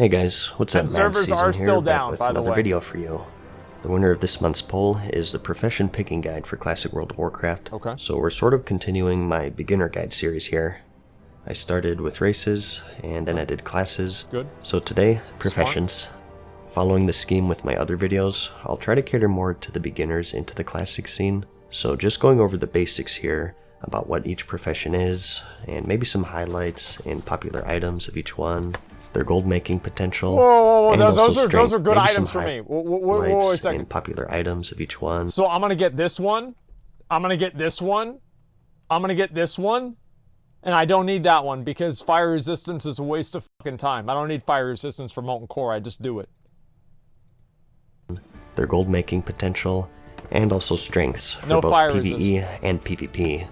Hey guys, what's up? And servers MadSeason are here, still back down, with by the another way. video for you. The winner of this month's poll is the Profession Picking Guide for Classic World of Warcraft. Okay. So we're sort of continuing my beginner guide series here. I started with races, and then I did classes. Good. So today, professions. Following the scheme with my other videos, I'll try to cater more to the beginners into the classic scene. So just going over the basics here about what each profession is, and maybe some highlights and popular items of each one, their gold making potential. Whoa, and those also are good maybe items some for me. Wait a highlights second. and popular items of each one. So I'm gonna get this one. I'm gonna get this one. I'm gonna get this one. And I don't need that one because fire resistance is a waste of fucking time. I don't need fire resistance for Molten Core. I just do it. Their gold making potential, and also strengths for No both fire PvE and PvP.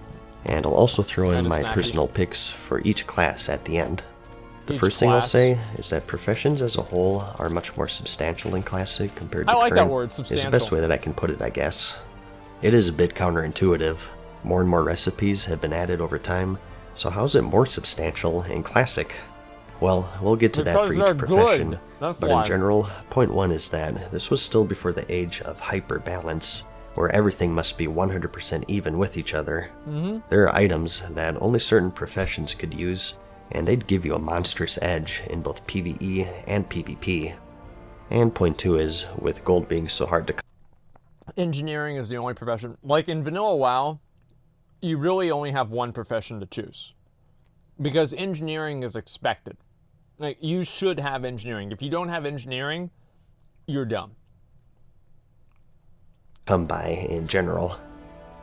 And I'll also throw in Kinda my snappy. personal picks for each class at the end. The Each first thing I'll class. say is that professions as a whole are much more substantial in Classic compared to I like that current. word, Is the substantial. best way that I can put it, I guess. It is a bit counterintuitive. More and more recipes have been added over time, so how is it more substantial in Classic? Well, we'll get to that Because for they're each profession, good. That's but why. in general, point one is that this was still before the age of hyper-balance, where everything must be 100% even with each other. There are items that only certain professions could use, and they'd give you a monstrous edge in both PvE and PvP. And point two is, with gold being so hard to Engineering is the only profession. Like in vanilla WoW, you really only have one profession to choose. Because engineering is expected. Like, you should have engineering. If you don't have engineering, you're dumb. come by in general.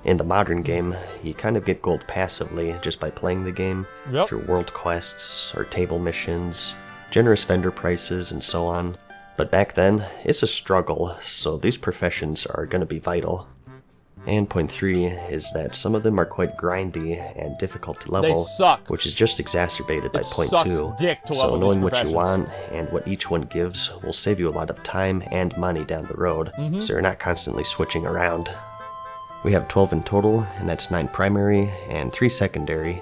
In the modern game, you kind of get gold passively just by playing the game, Yep. through world quests or table missions, generous vendor prices, and so on. But back then, it's a struggle, so these professions are going to be vital. And point three is that some of them are quite grindy and difficult to level, suck. which is just exacerbated by It point sucks two. dick to So level these knowing what you professions. want and what each one gives will save you a lot of time and money down the road, so you're not constantly switching around. We have 12 in total, and that's 9 primary and 3 secondary.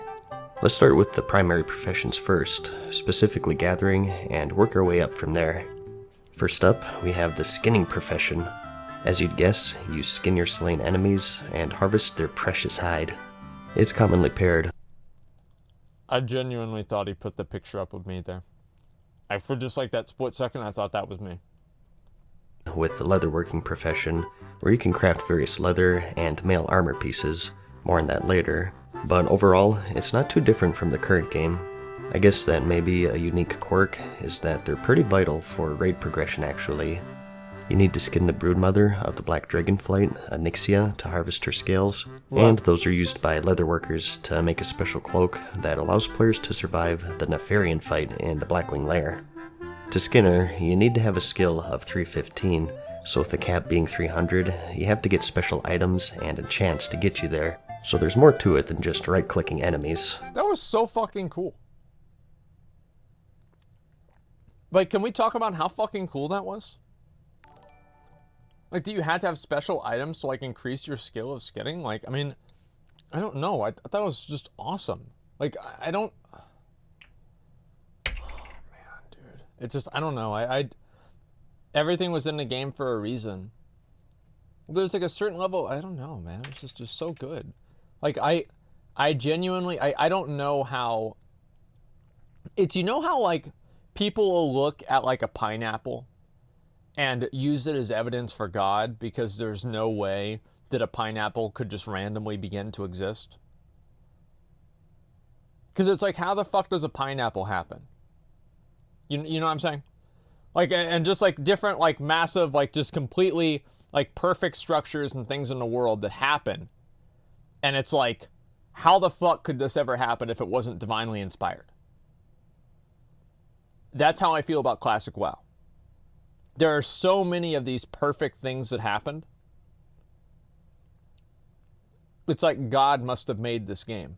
Let's start with the primary professions first, specifically gathering, and work our way up from there. First up, we have the skinning profession. As you'd guess, you skin your slain enemies and harvest their precious hide. It's commonly paired I genuinely thought he put the picture up of me there. For just like that split second, I thought that was me. with the leatherworking profession, where you can craft various leather and mail armor pieces. More on that later. But overall, it's not too different from the current game. I guess that maybe a unique quirk is that they're pretty vital for raid progression actually. You need to skin the broodmother of the black dragonflight, Onyxia, to harvest her scales, and those are used by leatherworkers to make a special cloak that allows players to survive the Nefarian fight in the Blackwing Lair. To skin her, you need to have a skill of 315, so with the cap being 300, you have to get special items and enchants to get you there, so there's more to it than just right-clicking enemies. That was so fucking cool. Like, can we talk about how fucking cool that was? Like, do you have to have special items to, like, increase your skill of skinning? Like, I mean, I don't know. I thought it was just awesome. Like, I don't... Oh, man, dude. It's just, I don't know. Everything was in the game for a reason. There's, like, a certain level... I don't know, man. It's just so good. Like, I genuinely... I don't know how... It's, you know how, like, people will look at, like, a pineapple and use it as evidence for God because there's no way that a pineapple could just randomly begin to exist? Because it's like, how the fuck does a pineapple happen? You know what I'm saying? Like, and just like different, like massive, like just completely like perfect structures and things in the world that happen. And it's like, how the fuck could this ever happen if it wasn't divinely inspired? That's how I feel about Classic WoW. There are so many of these perfect things that happened. It's like God must have made this game.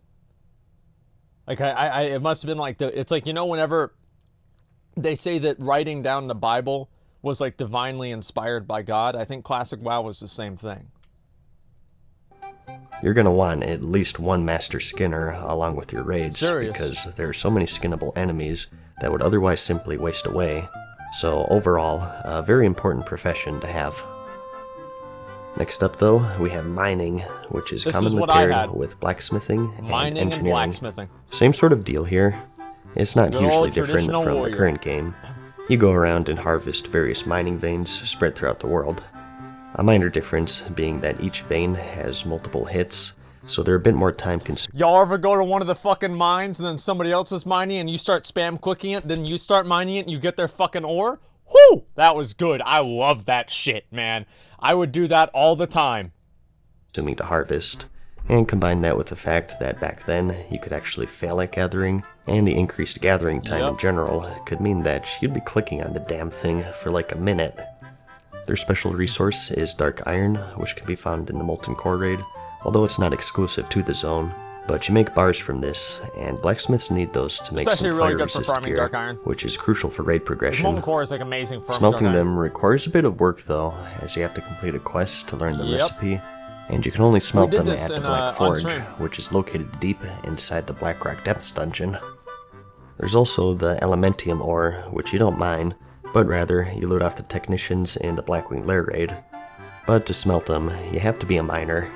Like, it must have been like, it's like, you know, whenever they say that writing down the Bible was like divinely inspired by God, I think Classic WoW was the same thing. You're going to want at least one Master Skinner along with your raids, Serious. because there are so many skinnable enemies that would otherwise simply waste away. So overall, a very important profession to have. Next up though, we have mining, which is commonly paired with blacksmithing and engineering. And blacksmithing. Same sort of deal here. It's not hugely different from the current game. You go around and harvest various mining veins spread throughout the world. A minor difference being that each vein has multiple hits, so they're a bit more time consuming. Y'all ever go to one of the fucking mines and then somebody else is mining and you start spam clicking it, then you start mining it and you get their fucking ore? Whew! That was good. I love that shit, man. I would do that all the time. To harvest, and combine that with the fact that back then you could actually fail at gathering, and the increased gathering time in general could mean that you'd be clicking on the damn thing for like a minute. Their special resource is Dark Iron, which can be found in the Molten Core raid, although it's not exclusive to the zone. But you make bars from this, and blacksmiths need those to make some fire-resist gear, which is crucial for raid progression. Molten Core is like amazing for smelting them requires a bit of work though, as you have to complete a quest to learn the recipe, and you can only smelt them at the Black Forge, which is located deep inside the Blackrock Depths dungeon. There's also the Elementium ore, which you don't mine, but rather you loot off the technicians in the Blackwing Lair raid. But to smelt them, you have to be a miner.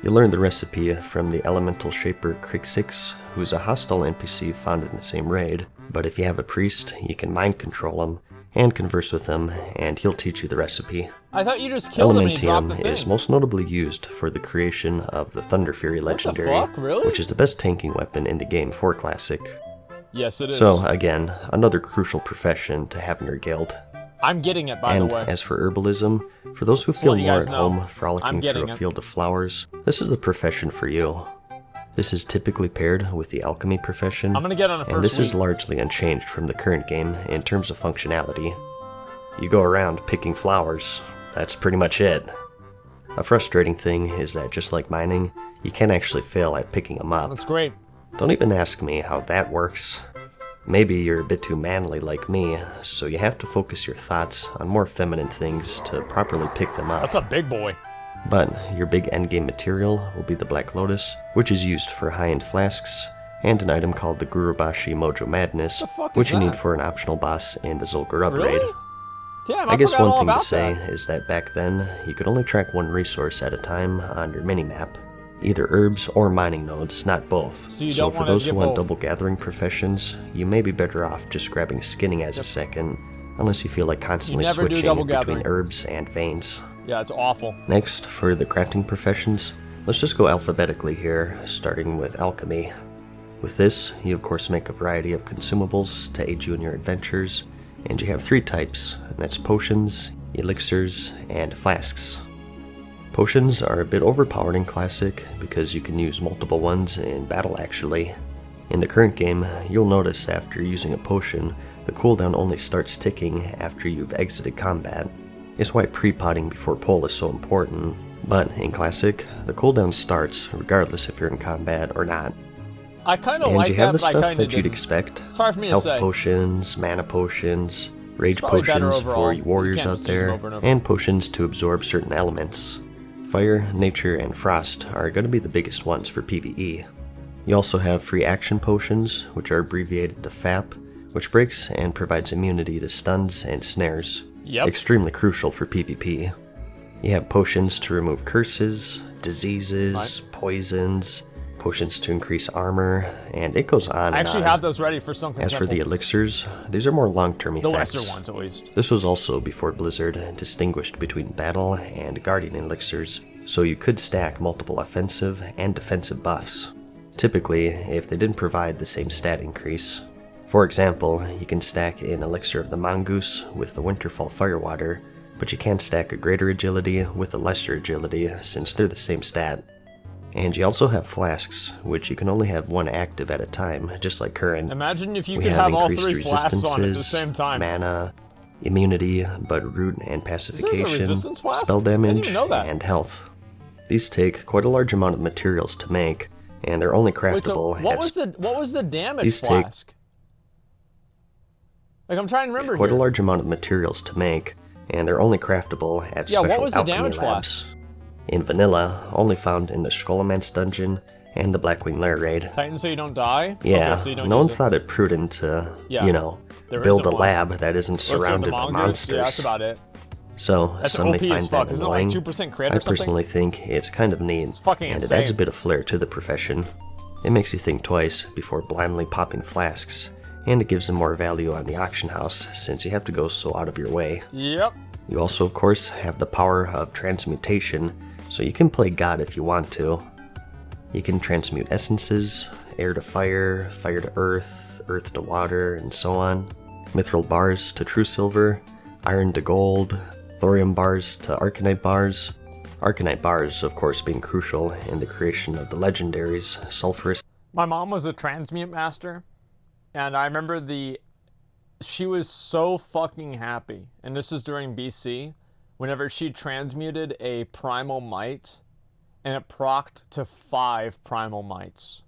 You learn the recipe from the elemental shaper Crixix, who's a hostile NPC found in the same raid, but if you have a priest, you can mind control him and converse with him, and he'll teach you the recipe. I thought you just killed him and he dropped the thing. Elementium is most notably used for the creation of the Thunder Fury legendary, which is the best tanking weapon in the game for Classic. Yes, it is. So again, another crucial profession to have in your guild. I'm getting it, by the way. And as for herbalism, for those who feel more at home frolicking through a field of flowers, this is the profession for you. This is typically paired with the alchemy profession, I'm gonna get on a first and this week. is largely unchanged from the current game in terms of functionality. You go around picking flowers, that's pretty much it. A frustrating thing is that just like mining, you can actually fail at picking them up. That's great. Don't even ask me how that works. Maybe you're a bit too manly like me, so you have to focus your thoughts on more feminine things to properly pick them up. That's a big boy. But your big endgame material will be the Black Lotus, which is used for high-end flasks, and an item called the Gurubashi Mojo Madness, which you need for an optional boss in the Zul'Gurub raid. Damn, I guess one thing to say is that back then, you could only track one resource at a time on your minimap. Either herbs or mining nodes, not both. So for those who want double gathering professions, you may be better off just grabbing skinning as a second, unless you feel like constantly switching between herbs and veins. Yeah, it's awful. Next, for the crafting professions, let's just go alphabetically here, starting with alchemy. With this, you of course make a variety of consumables to aid you in your adventures, and you have 3 types, and that's potions, elixirs, and flasks. Potions are a bit overpowered in Classic because you can use multiple ones in battle actually. In the current game, you'll notice after using a potion, the cooldown only starts ticking after you've exited combat. It's why pre-potting before pull is so important, but in Classic, the cooldown starts regardless if you're in combat or not. I kind of and like you have that, the but stuff that you'd expect. It's hard for me Health to say. potions, mana potions, rage potions for you warriors out there, and potions to absorb certain elements. Fire, nature, and frost are going to be the biggest ones for PvE. You also have free action potions, which are abbreviated to FAP, which breaks and provides immunity to stuns and snares. Extremely crucial for PvP. You have potions to remove curses, diseases, poisons, potions to increase armor, and it goes on and on. I actually have those ready for some As for the elixirs, these are more long-term effects. The lesser ones, at least. This was also before Blizzard distinguished between battle and guardian elixirs, so you could stack multiple offensive and defensive buffs. Typically, if they didn't provide the same stat increase. For example, you can stack an Elixir of the Mongoose with the Winterfall Firewater, but you can't stack a greater agility with a lesser agility since they're the same stat. And you also have flasks, which you can only have one active at a time, just like current. Imagine if you could have all 3 flasks on at the same time. Mana, immunity, but root and pacification, spell damage, and health. These take quite a large amount of materials to make, and they're only craftable. Wait, so what was the damage flask? Like, I'm trying to remember quite a large amount of materials to make, and they're only craftable at special alchemy labs. In vanilla, only found in the Scholomance dungeon, and the Blackwing Lair raid. Titan so you don't die? Yeah, Okay, so you don't no one use it. thought it prudent to, Yeah, you know, there build a isn't one. lab that isn't Looks like the surrounded by mongoose. monsters. Yeah, that's about it. So That's some may OP find as fuck. that Isn't it like annoying. 2% crit or I something? personally think it's kind of neat, fucking and it insane. adds a bit of flair to the profession. It makes you think twice before blindly popping flasks, and it gives them more value on the auction house since you have to go so out of your way. Yep. You also, of course, have the power of transmutation, so you can play God if you want to. You can transmute essences, air to fire, fire to earth, earth to water, and so on. Mithril bars to true silver, iron to gold, thorium bars to arcanite bars. Arcanite bars, of course, being crucial in the creation of the legendaries, sulfurous. My mom was a transmute master, and I remember she was so fucking happy, and this is during BC, whenever she transmuted a primal might, and it procced to 5 primal mites.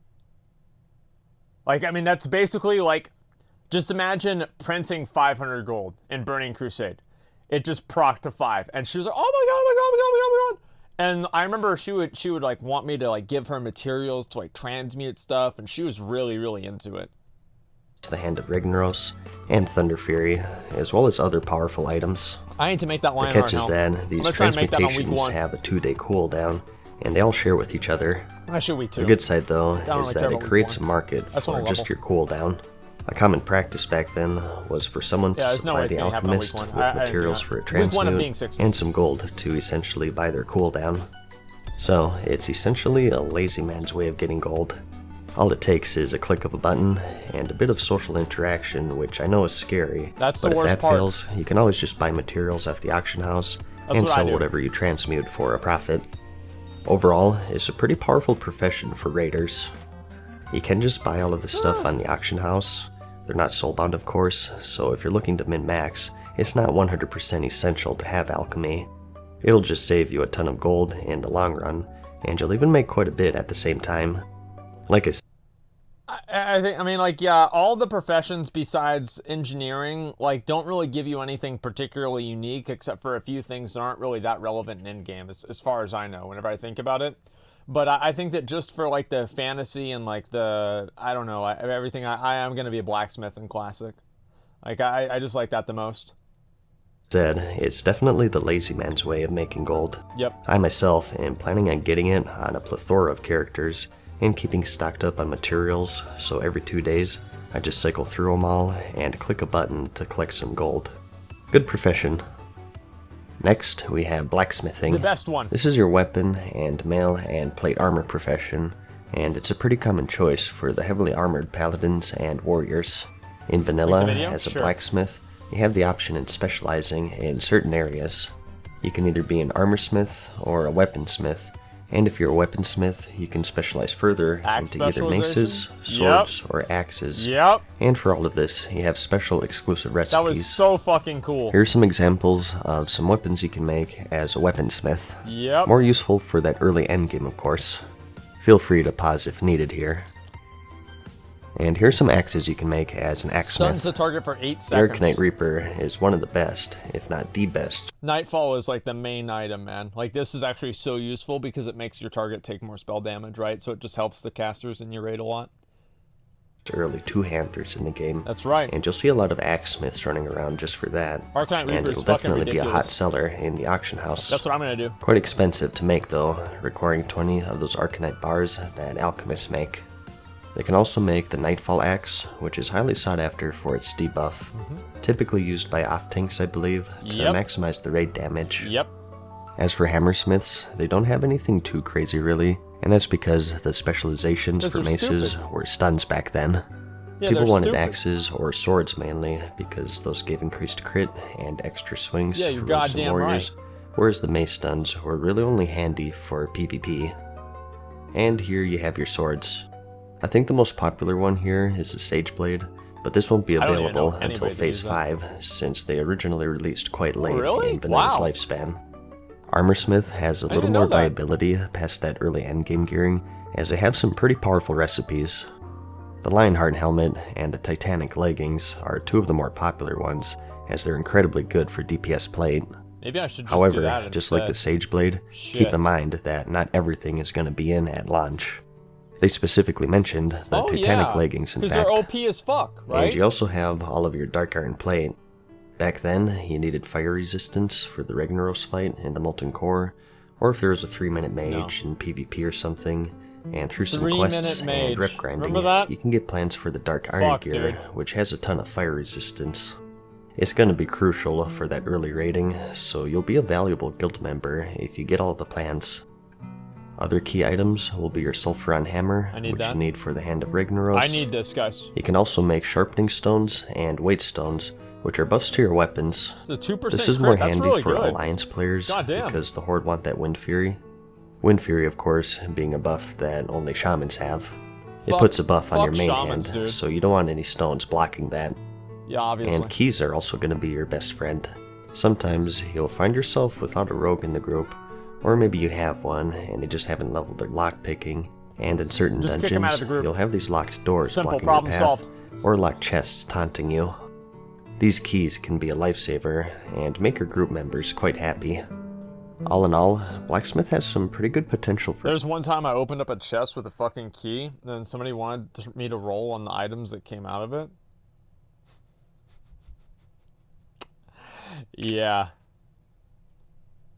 Like, I mean, that's basically like, just imagine printing 500 gold in Burning Crusade. It just procced to 5, and she was like, "Oh my god, oh my god, oh my god, oh my god!" And I remember she would like want me to like give her materials to like transmute stuff, and she was really, really into it. The Hand of Ragnaros, and Thunder Fury, as well as other powerful items. I need to make that The line. catch is that these try and make that on week transmutations 1. have a 2-day cooldown, and they all share with each other. Actually, week 2. The good side, though, don't is really that care it about week creates a 1. market That's for on a just level. your cooldown. A common practice back then was for someone to there's no way supply it's the gonna happen on alchemist week with 1. I didn't do materials that. for a Week 1 of being transmute 6. and some gold to essentially buy their cooldown. So, it's essentially a lazy man's way of getting gold. All it takes is a click of a button and a bit of social interaction, which I know is scary. That's the but worst if that part. fails, you can always just buy materials off the auction house That's and what I sell do. whatever you transmute for a profit. Overall, it's a pretty powerful profession for raiders. You can just buy all of the stuff on the auction house. They're not soulbound, of course, so if you're looking to min-max, it's not 100% essential to have alchemy. It'll just save you a ton of gold in the long run, and you'll even make quite a bit at the same time. Like I said, I think, I mean, like, yeah, all the professions besides engineering, like, don't really give you anything particularly unique, except for a few things that aren't really that relevant in endgame, as far as I know, whenever I think about it. But I think that just for, like, the fantasy and, like, the, I don't know, everything, I am going to be a Blacksmithing classic. Like, I just like that the most. it's definitely the lazy man's way of making gold. Yep. I myself am planning on getting it on a plethora of characters and keeping stocked up on materials, so every 2 days I just cycle through them all and click a button to collect some gold. Good profession. Next, we have blacksmithing. The best one. This is your weapon and mail and plate armor profession, and it's a pretty common choice for the heavily armored paladins and warriors. In vanilla, video? as a Sure. blacksmith, you have the option in specializing in certain areas. You can either be an armorsmith or a weaponsmith, and if you're a weaponsmith, you can specialize further Axe into either maces, specialization? swords, or axes. Yep. And for all of this, you have special exclusive recipes. That was so fucking cool. Here's some examples of some weapons you can make as a weaponsmith. Yep. More useful for that early endgame, of course. Feel free to pause if needed here. And here's some axes you can make as an axesmith. Stuns the target for 8 The seconds. Arcanite Reaper is one of the best, if not the best. Nightfall is like the main item, man. Like, this is actually so useful because it makes your target take more spell damage, right? So it just helps the casters in your raid a lot. Early two-handers in the game. That's right. And you'll see a lot of axesmiths running around just for that. Arcanite Reaper and is it'll fucking definitely be a hot ridiculous. seller in the auction house. That's what I'm gonna do. Quite expensive to make though, requiring 20 of those Arcanite bars that alchemists make. They can also make the Nightfall Axe, which is highly sought after for its debuff. Typically used by off-tanks, I believe, to Yep. maximize the raid damage. Yep. As for hammersmiths, they don't have anything too crazy really, and that's because the specializations Because for they're maces stupid. were stuns back then. Yeah, People they're wanted stupid. axes or swords mainly, because those gave increased crit and extra swings Yeah, for you're rogues and goddamn warriors, whereas the mace stuns were really only handy for PvP. And here you have your swords. I think the most popular one here is the Sage Blade, but this won't be I don't even available know until anybody that Phase uses that. 5, since they originally released quite late really? in Vanilla's Wow. lifespan. Armorsmith has a little didn't more know that. viability past that early endgame gearing, as they have some pretty powerful recipes. The Lionheart helmet and the Titanic leggings are two of the more popular ones, as they're incredibly good for DPS plate. Maybe I should just However, do that just like the instead. Sage Blade, Shit. keep in mind that not everything is going to be in at launch. They specifically mentioned the Titanic leggings, in fact. Because they're OP as fuck, right? And you also have all of your dark iron plate. Back then, you needed fire resistance for the Ragnaros fight in the Molten Core, or if there was a 3-minute mage in PvP or something, and through some quests and rep grinding, you can get plans for the dark iron gear, which has a ton of fire resistance. It's going to be crucial for that early raiding, so you'll be a valuable guild member if you get all the plans. Other key items will be your Sulfuron Hammer, which you need for the Hand of Ragnaros. I need this, guys. You can also make Sharpening Stones and Weight Stones, which are buffs to your weapons. It's a 2% this is more handy really for good. Alliance players, because the Horde want that Wind Fury. Wind Fury, of course, being a buff that only Shamans have. It puts a buff on your main hand, so you don't want any stones blocking that. Yeah, obviously. And keys are also going to be your best friend. Sometimes you'll find yourself without a rogue in the group, or maybe you have one and they just haven't leveled their lockpicking, and in certain dungeons you'll have these locked doors blocking your path, or locked chests taunting you. These keys can be a lifesaver and make your group members quite happy. All in all, Blacksmith has some pretty good potential for... There's one time I opened up a chest with a fucking key, and then somebody wanted me to roll on the items that came out of it. Yeah.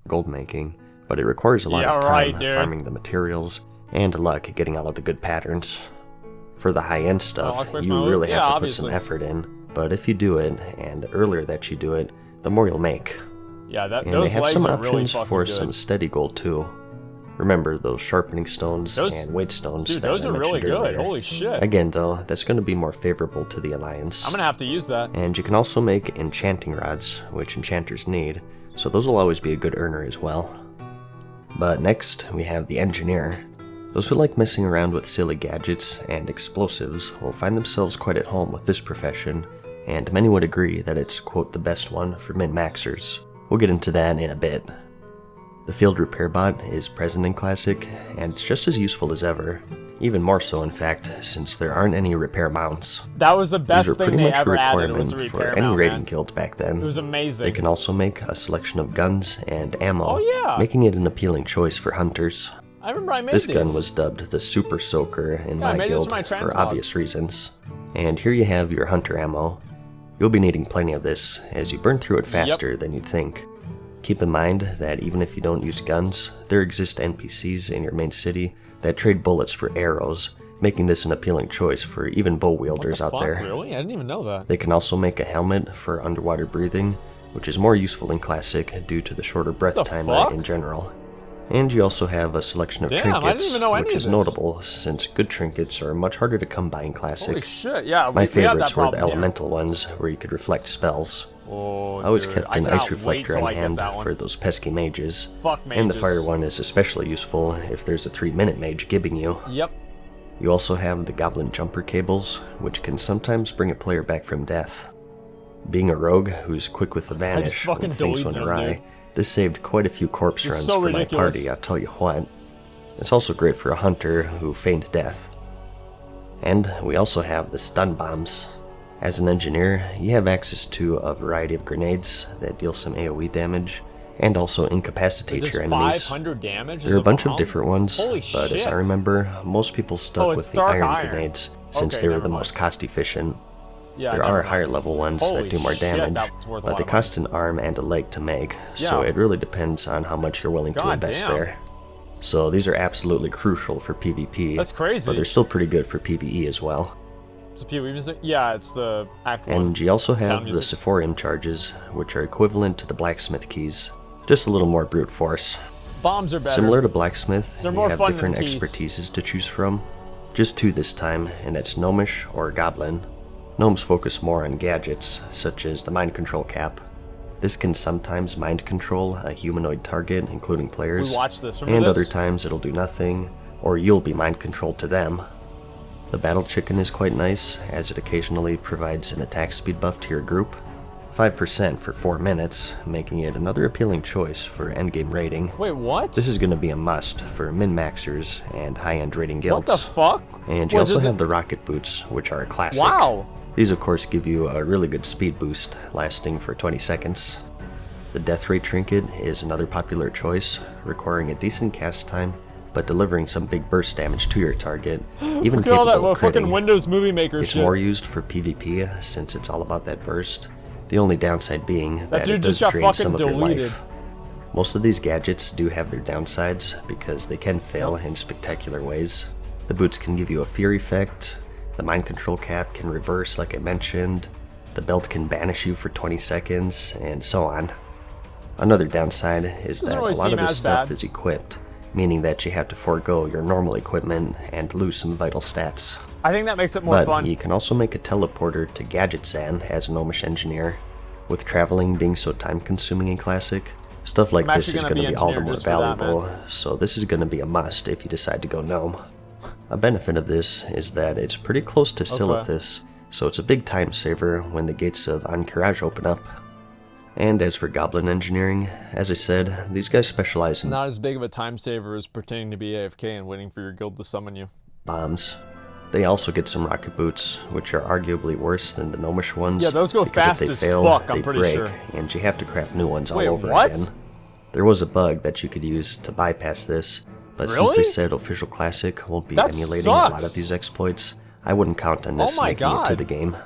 Gold making, but it requires a lot of time farming the materials and luck getting all of the good patterns. For the high-end stuff, you really have to put some effort in, but if you do it, and the earlier that you do it, the more you'll make. Yeah, and they have some options for some steady gold too. Remember those Sharpening Stones and Weight Stones that those I are really mentioned good. earlier. Holy shit. Again though, that's going to be more favorable to the Alliance. I'm going to have to use that. And you can also make Enchanting Rods, which enchanters need, so those will always be a good earner as well. But next, we have the Engineer. Those who like messing around with silly gadgets and explosives will find themselves quite at home with this profession, and many would agree that it's, quote, the best one for min-maxers. We'll get into that in a bit. The Field Repair Bot is present in Classic, and it's just as useful as ever. Even more so, in fact, since there aren't any repair mounts. That was the best thing they ever added, was a repair mount, for any raiding guild back then. It was amazing. They can also make a selection of guns and ammo, making it an appealing choice for hunters. I remember I made this gun was dubbed the Super Soaker in my guild for obvious reasons. And here you have your hunter ammo. You'll be needing plenty of this, as you burn through it faster than you'd think. Keep in mind that even if you don't use guns, there exist NPCs in your main city that trade bullets for arrows, making this an appealing choice for even bow wielders out there. Really? I didn't even know that. They can also make a helmet for underwater breathing, which is more useful in Classic due to the shorter breath timer in general. And you also have a selection of trinkets, which is notable since good trinkets are much harder to come by in Classic. Holy shit, yeah. My favorites were the elemental ones, where you could reflect spells. Oh, I always kept an ice reflector on hand for those pesky mages. And the fire one is especially useful if there's a 3-minute mage gibbing you. Yep. You also have the Goblin Jumper Cables, which can sometimes bring a player back from death. Being a rogue who's quick with the vanish when things went awry, this saved quite a few corpse runs for my party, I'll tell you what. It's also great for a hunter who feigned death. And we also have the stun bombs. As an engineer, you have access to a variety of grenades that deal some AoE damage, and also incapacitate your enemies. 500 damage? There are a bunch of different ones, but as I remember, most people stuck with the iron grenades, since they were the most cost efficient. There are higher level ones that do more damage, but they cost an arm and a leg to make, so it really depends on how much you're willing to invest there. So these are absolutely crucial for PvP, that's crazy. But they're still pretty good for PvE as well. It's a PvE music? Yeah, it's the Act 1. And you also have the Sephorium charges, which are equivalent to the Blacksmith keys, just a little more brute force. Bombs are better. Similar to Blacksmith, you have different expertises to choose from. Just 2 this time, and that's Gnomish or Goblin. Gnomes focus more on gadgets, such as the Mind Control Cap. This can sometimes mind control a humanoid target, including players, and other times it'll do nothing, or you'll be mind controlled to them. The Battle Chicken is quite nice, as it occasionally provides an attack speed buff to your group. 5% for 4 minutes, making it another appealing choice for endgame raiding. Wait, what? This is going to be a must for min-maxers and high-end raiding guilds. What the fuck? And you also have the Rocket Boots, which are a classic. Wow! These of course give you a really good speed boost, lasting for 20 seconds. The Death Ray Trinket is another popular choice, requiring a decent cast time, but delivering some big burst damage to your target, even Look at all that capable of fucking critting. Windows Movie Maker It's shit. more used for PvP since it's all about that burst. The only downside being that dude it does just got drain fucking some of your deleted. life. Most of these gadgets do have their downsides because they can fail in spectacular ways. The boots can give you a fear effect, the mind control cap can reverse like I mentioned, the belt can banish you for 20 seconds, and so on. Another downside is that really a lot of seem this as stuff bad. is equipped, meaning that you have to forego your normal equipment and lose some vital stats. I think that makes it more But fun. you can also make a teleporter to Gadget-san as a gnomish engineer. With traveling being so time-consuming in Classic, stuff like I'm this actually is gonna going to be be all the engineered more just for that, valuable, so this is going to be a must if you decide to go gnome. A benefit of this is that it's pretty close to Silithus, so it's a big time saver when the gates of Ahn'Qiraj open up. And as for Goblin Engineering, as I said, these guys specialize in Not as big of a time saver as pretending to be AFK and waiting for your guild to summon you. bombs. They also get some rocket boots, which are arguably worse than the gnomish ones. Yeah, those go because fast if they as fail, fuck, I'm they pretty break, sure. and you have to craft new ones Wait, all over what? again. There was a bug that you could use to bypass this, but since Really? they said Official Classic won't be That emulating a lot sucks. of these exploits, I wouldn't count on this Oh my making it to God. the game.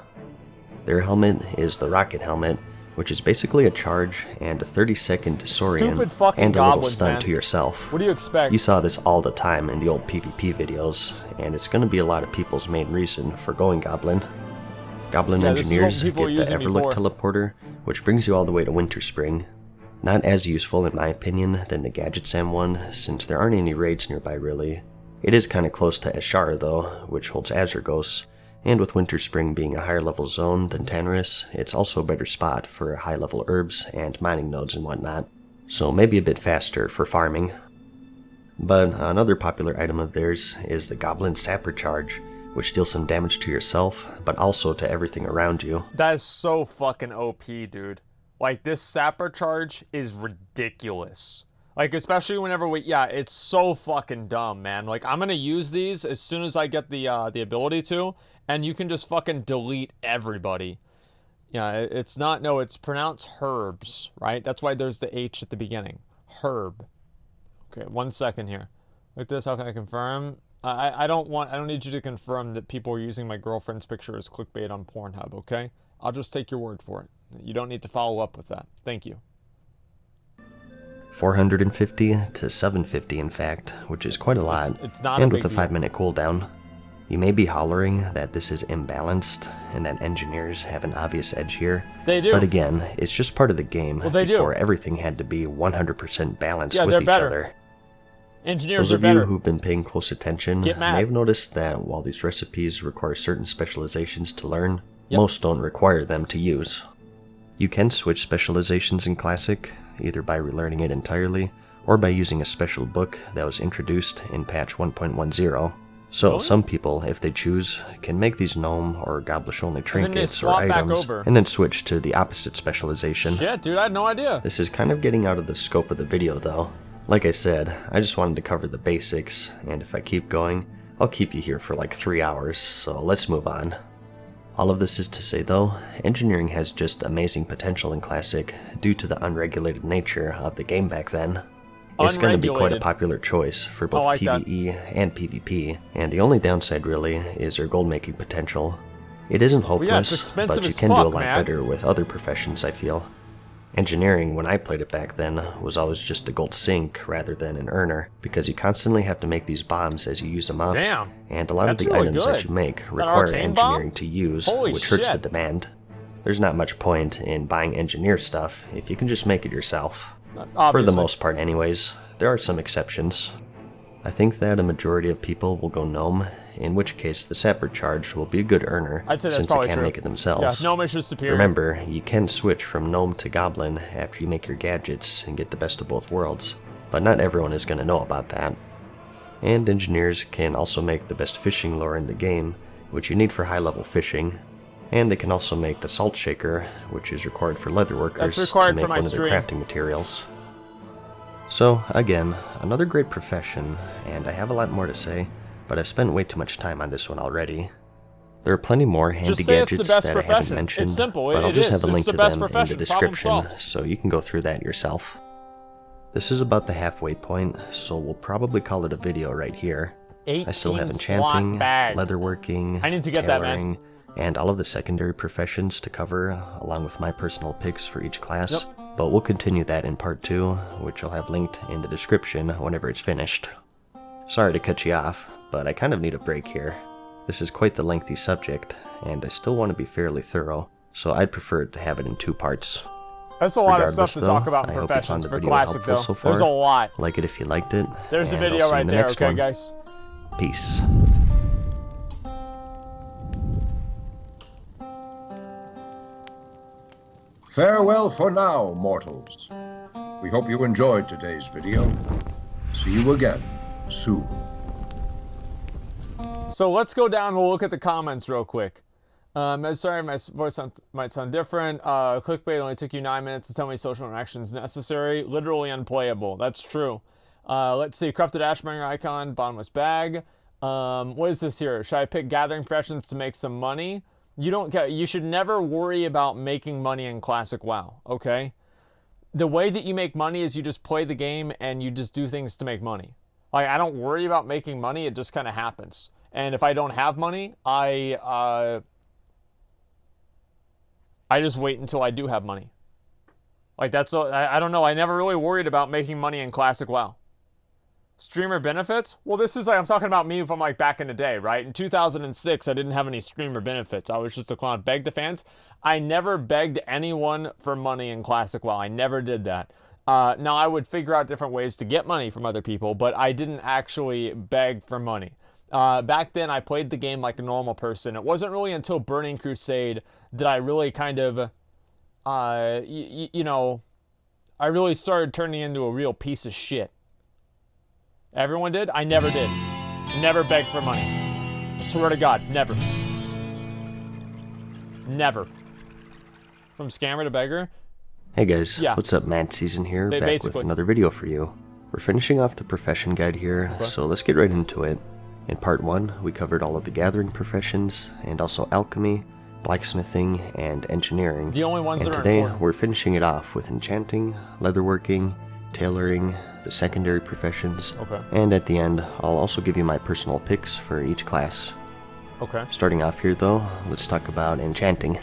Their helmet is the Rocket Helmet, which is basically a charge and a 30-second Saurian Stupid fucking and a little goblins, stun man. to yourself. What do you expect? You saw this all the time in the old PvP videos, and it's going to be a lot of people's main reason for going Goblin. Goblin Yeah, this is what Engineers people get are the using me Everlook for. teleporter, which brings you all the way to Winter Spring. Not as useful in my opinion than the Gadget-Sam one, since there aren't any raids nearby really. It is kind of close to Ashara though, which holds Azurgos, and with Winter Spring being a higher level zone than Tanarus, it's also a better spot for high level herbs and mining nodes and whatnot, so maybe a bit faster for farming. But another popular item of theirs is the Goblin Sapper Charge, which deals some damage to yourself, but also to everything around you. That is so fucking OP, dude. Like, this sapper charge is ridiculous. Like, especially whenever it's so fucking dumb, man. Like, I'm gonna use these as soon as I get the ability to, and you can just fucking delete everybody. Yeah, it's pronounced herbs, right? That's why there's the H at the beginning. Herb. Okay, 1 second here. Like this, how can I confirm? I don't need you to confirm that people are using my girlfriend's picture as clickbait on Pornhub, okay? I'll just take your word for it. You don't need to follow up with that. Thank you. 450 to 750 in fact, which is quite a lot, It's not and a with a big deal. 5-minute cooldown. You may be hollering that this is imbalanced, and that engineers have an obvious edge here. They do. But again, it's just part of the game Well, they do. before everything had to be 100% balanced Yeah, with they're each better. other. Engineers Those are of you better. who've been paying close attention Get mad. may have noticed that while these recipes require certain specializations to learn, most don't require them to use. You can switch specializations in Classic, either by relearning it entirely, or by using a special book that was introduced in patch 1.10. So Really? some people, if they choose, can make these gnome or goblish only then they trinkets or swap back items, over. and then switch to the opposite specialization. Shit, dude, I had no idea. This is kind of getting out of the scope of the video though. Like I said, I just wanted to cover the basics, and if I keep going, I'll keep you here for like 3 hours, so let's move on. All of this is to say though, engineering has just amazing potential in Classic due to the unregulated nature of the game back then. It's going to be quite a Unregulated. popular choice for both like that. PvE and PvP, and the only downside really is your gold making potential. It isn't hopeless, expensive but you as can do a fuck, lot man. better with other professions, I feel. Engineering, when I played it back then, was always just a gold sink rather than an earner, because you constantly have to make these bombs as you use them up, Damn. and a lot That's of the really items good. that you make require arcane bomb? engineering to use, Holy which hurts the shit. demand. There's not much point in buying engineer stuff if you can just make it yourself. For the Obviously. most part anyways. There are some exceptions. I think that a majority of people will go gnome, in which case the sapper charge will be a good earner I'd say that's since they probably can true. make it Yeah, themselves. Gnomish is superior. Remember, you can switch from gnome to goblin after you make your gadgets and get the best of both worlds, but not everyone is going to know about that. And engineers can also make the best fishing lure in the game, which you need for high level fishing, and they can also make the salt shaker, which is required for leatherworkers That's required to make for my one of their stream. crafting materials. So, again, another great profession, and I have a lot more to say, but I've spent way too much time on this one already. There are plenty more handy say it's the gadgets best that I haven't profession. mentioned, It's simple. but I'll It just is. have a It's link the to best them in the profession. Problem description, solved. so you can go through that yourself. This is about the halfway point, so we'll probably call it a video right here. I still have 18 Enchanting, slot bag. Leatherworking, I need to get that, man. Tailoring, and all of the secondary professions to cover, along with my personal picks for each class. Yep. But we'll continue that in part 2, which I'll have linked in the description whenever it's finished. Sorry to cut you off, but I kind of need a break here. This is quite the lengthy subject, and I still want to be fairly thorough, so I'd prefer to have it in 2 parts. That's a lot of stuff Regardless, to though, talk about in I hope you professions found the for video Classic, helpful though. so far. There's a lot. Like it if you liked it. There's a and I'll video see you right in the there, next okay, one. guys? Peace. Farewell for now, mortals. We hope you enjoyed today's video. See you again soon. So let's go down and we'll look at the comments real quick. Sorry, my voice might sound different. Clickbait only took you 9 minutes to tell me social interactions necessary. Literally unplayable. That's true. Let's see. Corrupted Ashbringer icon, bottomless bag. What is this here? Should I pick gathering professions to make some money? You should never worry about making money in Classic WoW, okay? The way that you make money is you just play the game and you just do things to make money. Like, I don't worry about making money. It just kind of happens. And if I don't have money, I just wait until I do have money. Like, I don't know. I never really worried about making money in Classic WoW. Streamer benefits? Well, this is like, I'm talking about me from like back in the day, right? In 2006, I didn't have any streamer benefits. I was just a clown. Begged the fans. I never begged anyone for money in Classic WoW. I never did that. Now, I would figure out different ways to get money from other people, but I didn't actually beg for money. Back then, I played the game like a normal person. It wasn't really until Burning Crusade that I really kind of, you know, I really started turning into a real piece of shit. Everyone did? I never did. Never begged for money. I swear to God, never. Never. From scammer to beggar? Hey guys, Yeah. what's up? MadSeason here, back with basically. another video for you. We're finishing off the profession guide here, so let's get right into it. In part 1, we covered all of the gathering professions, and also alchemy, blacksmithing, and engineering. The only ones and that are today, important. we're finishing it off with enchanting, leatherworking, tailoring, the secondary professions, Okay. and at the end, I'll also give you my personal picks for each class. Okay. Starting off here though, let's talk about enchanting.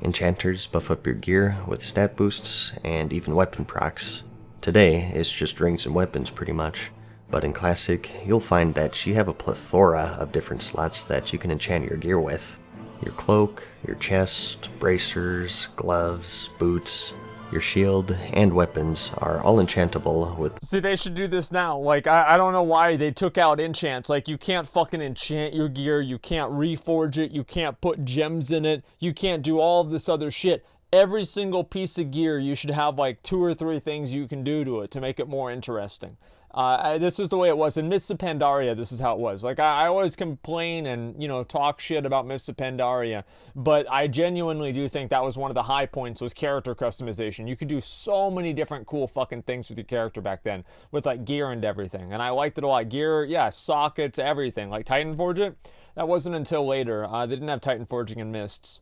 Enchanters buff up your gear with stat boosts and even weapon procs. Today, it's just rings and weapons pretty much, but in Classic, you'll find that you have a plethora of different slots that you can enchant your gear with. Your cloak, your chest, bracers, gloves, boots, your shield, and weapons are all enchantable with... See, they should do this now. Like, I don't know why they took out enchants. Like, you can't fucking enchant your gear. You can't reforge it. You can't put gems in it. You can't do all of this other shit. Every single piece of gear, you should have like 2 or 3 things you can do to it to make it more interesting. This is the way it was. In Mists of Pandaria, this is how it was. Like, I always complain and, you know, talk shit about Mists of Pandaria, but I genuinely do think that was one of the high points, was character customization. You could do so many different cool fucking things with your character back then, with, like, gear and everything, and I liked it a lot. Gear, yeah, sockets, everything. Like, Titan Forge it? That wasn't until later. They didn't have Titan Forging in Mists.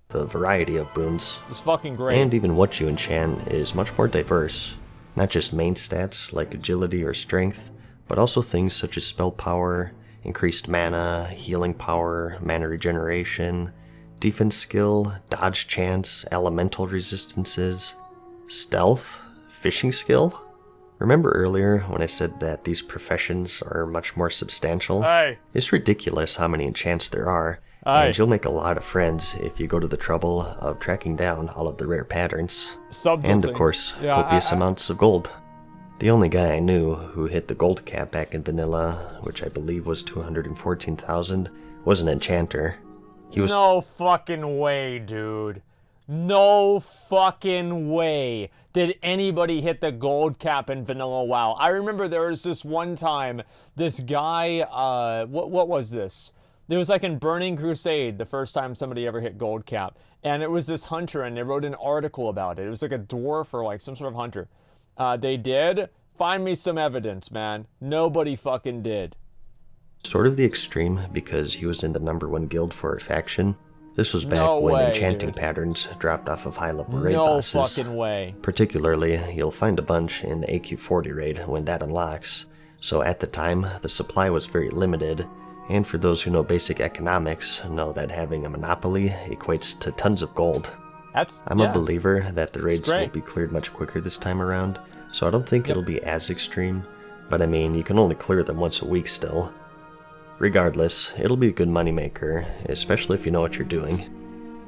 the variety of boons. It's fucking great. And even what you enchant is much more diverse. Not just main stats like agility or strength, but also things such as spell power, increased mana, healing power, mana regeneration, defense skill, dodge chance, elemental resistances, stealth, fishing skill. Remember earlier when I said that these professions are much more substantial? Hey. It's ridiculous how many enchants there are, Aye. and you'll make a lot of friends if you go to the trouble of tracking down all of the rare patterns. Subtilting. And of course, Yeah, copious amounts of gold. The only guy I knew who hit the gold cap back in vanilla, which I believe was 214,000, was an enchanter. He was No fucking way, dude. No fucking way did anybody hit the gold cap in vanilla WoW. I remember there was this one time, this guy, what was this? It was like in Burning Crusade, the first time somebody ever hit gold cap. And it was this hunter, and they wrote an article about it. It was like a dwarf or like some sort of hunter. They did. Find me some evidence, man. Nobody fucking did. sort of the extreme because he was in the #1 guild for a faction, This was back No when way, enchanting dude. patterns dropped off of high-level raid No bosses. fucking way. Particularly, you'll find a bunch in the AQ40 raid when that unlocks. So at the time, the supply was very limited, and for those who know basic economics, know that having a monopoly equates to tons of gold. I'm a believer that the raids will be cleared much quicker this time around, so I don't think it'll be as extreme, but I mean, you can only clear them once a week still. Regardless, it'll be a good moneymaker, especially if you know what you're doing.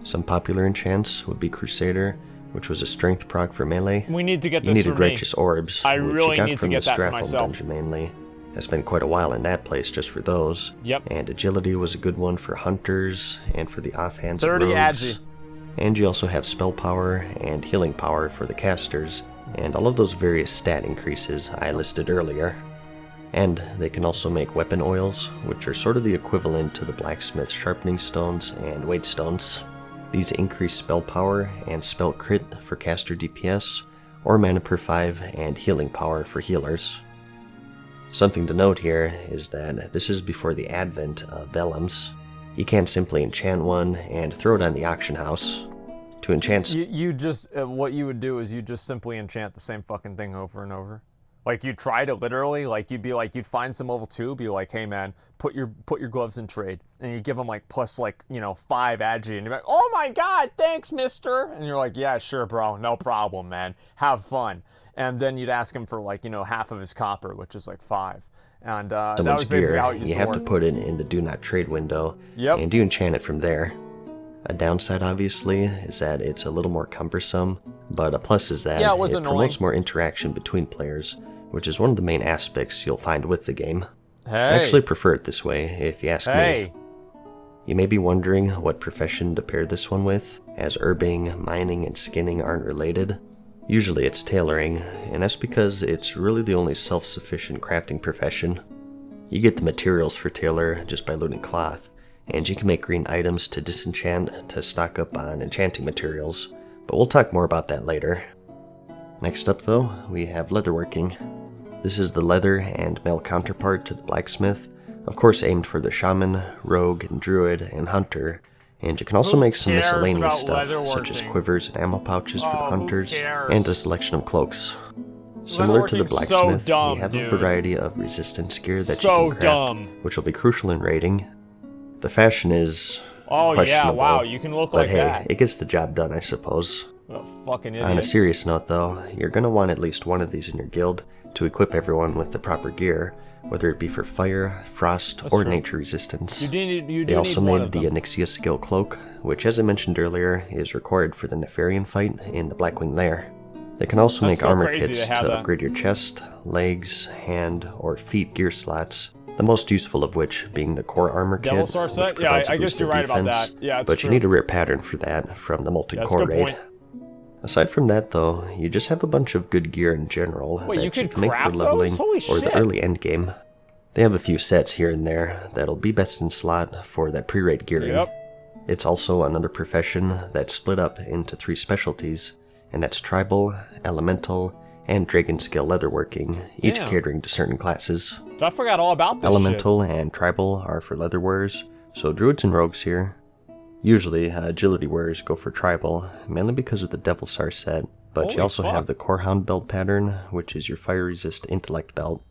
Some popular enchants would be Crusader, which was a strength proc for melee. We need to get you this needed for me. Righteous Orbs, I which really you got need from to get the that for Stratholme myself. dungeon mainly. I spent quite a while in that place just for those. Yep. And Agility was a good one for hunters and for the offhands 30 of rogues. agi. And you also have spell power and healing power for the casters, and all of those various stat increases I listed earlier. And they can also make weapon oils, which are sort of the equivalent to the blacksmith's sharpening stones and weight stones. These increase spell power and spell crit for caster DPS, or mana per 5 and healing power for healers. Something to note here is that this is before the advent of vellums. You can't simply enchant one and throw it on the auction house. To enchant... You just, what you would do is you just simply enchant the same fucking thing over and over. Like, you'd try to literally, like, you'd be like, you'd find some level 2, be like, hey man, put your gloves in trade. And you give them like plus like, 5 agi, and you're like, oh my god, thanks mister! And you're like, yeah, sure bro, no problem man, have fun. And then you'd ask him for like, half of his copper, which is like 5. And that was basically gear, how it used you to have work. to put it in the do not trade window, Yep. and you enchant it from there. A downside, obviously, is that it's a little more cumbersome, but a plus is that it was it annoying. promotes more interaction between players, which is one of the main aspects you'll find with the game. Hey. I actually prefer it this way, if you ask Hey. me. You may be wondering what profession to pair this one with, as herbing, mining, and skinning aren't related. Usually it's tailoring, and that's because it's really the only self-sufficient crafting profession. You get the materials for tailor just by looting cloth, and you can make green items to disenchant to stock up on enchanting materials, but we'll talk more about that later. Next up though, we have leatherworking. This is the leather and mail counterpart to the blacksmith, of course aimed for the shaman, rogue, and druid, and hunter, and you can also make some miscellaneous stuff, such as quivers and ammo pouches for the hunters, and a selection of cloaks. Similar to the blacksmith, you have a variety of resistance gear that you can craft, which will be crucial in raiding. The fashion is questionable, wow, you can look but like hey, that. it gets the job done, I suppose. What a fucking idiot. On a serious note though, you're going to want at least one of these in your guild to equip everyone with the proper gear, whether it be for fire, frost, or nature resistance. They also made the Onyxia skill cloak, which as I mentioned earlier, is required for the Nefarian fight in the Blackwing Lair. They can also make armor kits to upgrade your chest, legs, hand, or feet gear slots, the most useful of which being the core armor kit, which provides a boost in defense, but you need a rare pattern for that from the Molten Core raid. Aside from that though, you just have a bunch of good gear in general that you can make for leveling or the early endgame. They have a few sets here and there that'll be best in slot for that pre-raid gearing. It's also another profession that's split up into 3 specialties, and that's tribal, elemental, and dragon scale leatherworking, each catering to certain classes. I forgot all about this Elemental and tribal are for leather wearers, so druids and rogues here. Usually, agility wearers go for tribal, mainly because of the Devil Star set, but you also have the Corehound belt pattern, which is your fire resist intellect belt.